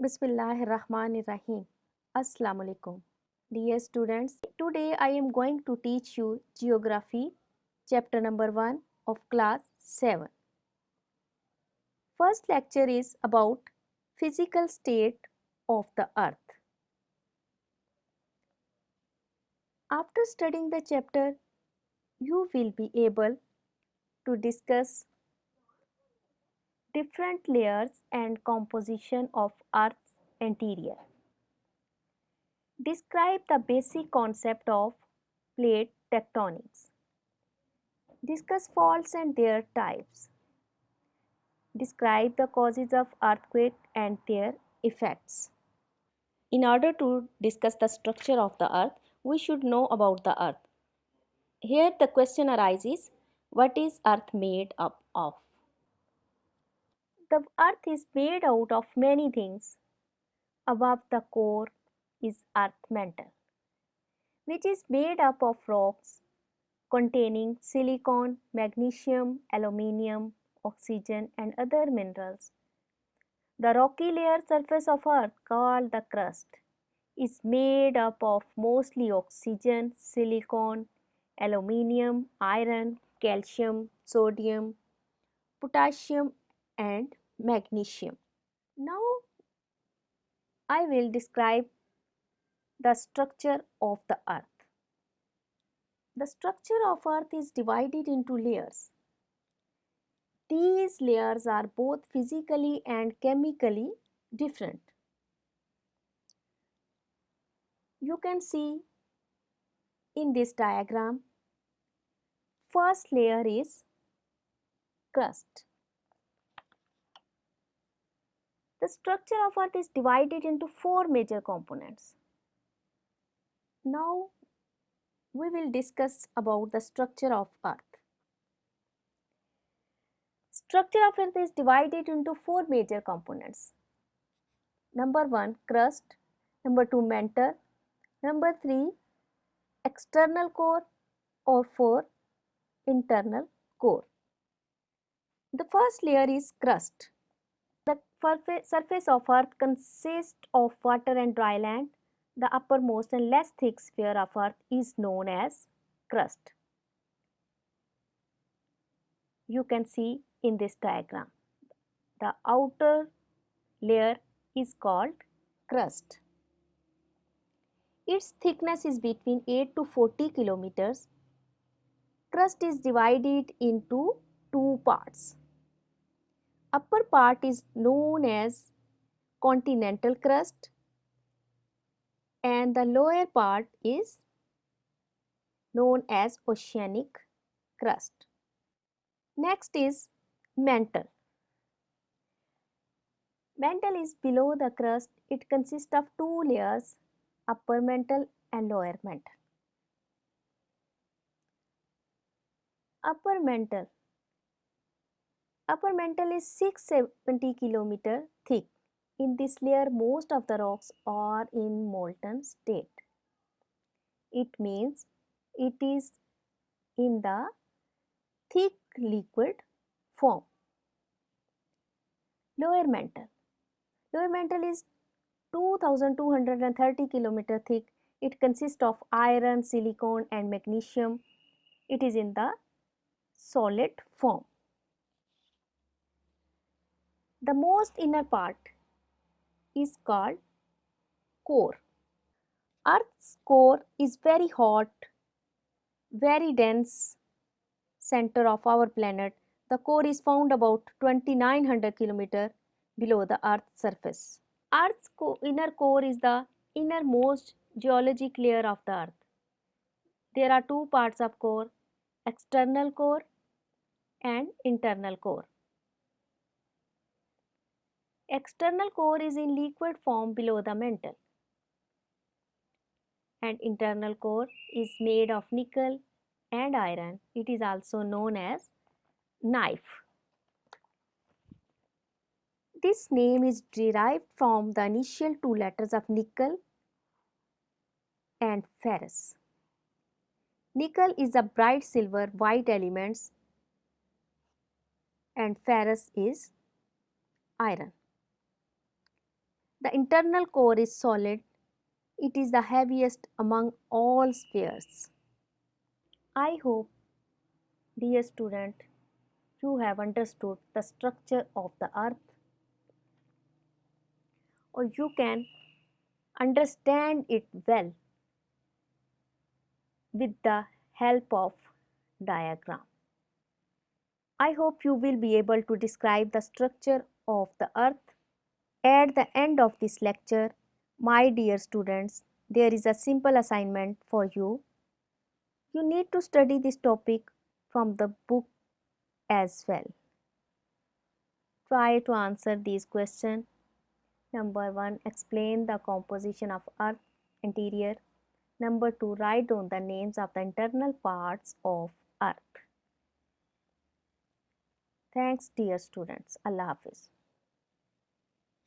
Bismillahirrahmanirrahim. Assalamu alaikum. Dear students, today I am going to teach you Geography, chapter number 1 of class 7. First lecture is about physical state of the earth. After studying the chapter, you will be able to discuss different layers and composition of earth's interior. Describe the basic concept of plate tectonics. Discuss faults and their types. Describe the causes of earthquake and their effects. In order to discuss the structure of the earth, we should know about the earth. Here the question arises, what is earth made up of? The earth is made out of many things. Above the core is earth mantle, which is made up of rocks containing silicon, magnesium, aluminium, oxygen and other minerals. The rocky layer surface of Earth, called the crust, is made up of mostly oxygen, silicon, aluminium, iron, calcium, sodium, potassium and magnesium. Now I will describe the structure of the Earth. The structure of Earth is divided into layers. These layers are both physically and chemically different. You can see in this diagram, first layer is crust. The structure of Earth is divided into four major components. Now we will discuss about the structure of Earth. Structure of Earth is divided into four major components. Number 1, crust. Number 2, mantle. Number 3, external core, or 4, internal core. The first layer is crust. The surface of Earth consists of water and dry land. The uppermost and less thick sphere of Earth is known as crust. You can see in this diagram. The outer layer is called crust. Its thickness is between 8 to 40 kilometers. Crust is divided into two parts. Upper part is known as continental crust and the lower part is known as oceanic crust. Next is mantle. Mantle is below the crust. It consists of two layers, upper mantle and lower mantle. Upper mantle. Upper mantle is 670 km thick. In this layer, most of the rocks are in molten state. It means it is in the thick liquid form. Lower mantle. Lower mantle is 2230 km thick. It consists of iron, silicon and magnesium. It is in the solid form. The most inner part is called core. Earth's core is very hot, very dense center of our planet. The core is found about 2900 km below the Earth's surface. Earth's inner core is the innermost geologic layer of the Earth. There are two parts of core, external core and internal core. External core is in liquid form below the mantle and internal core is made of nickel and iron. It is also known as knife. This name is derived from the initial two letters of nickel and ferrous. Nickel is a bright silver white element and ferrous is iron. The internal core is solid. It is the heaviest among all spheres. I hope, dear student, you have understood the structure of the earth, or you can understand it well with the help of diagram. I hope you will be able to describe the structure of the earth. At the end of this lecture, my dear students, there is a simple assignment for you. You need to study this topic from the book as well. Try to answer these questions. Number 1, explain the composition of earth interior. Number 2, write down the names of the internal parts of earth. Thanks dear students. Allah Hafiz.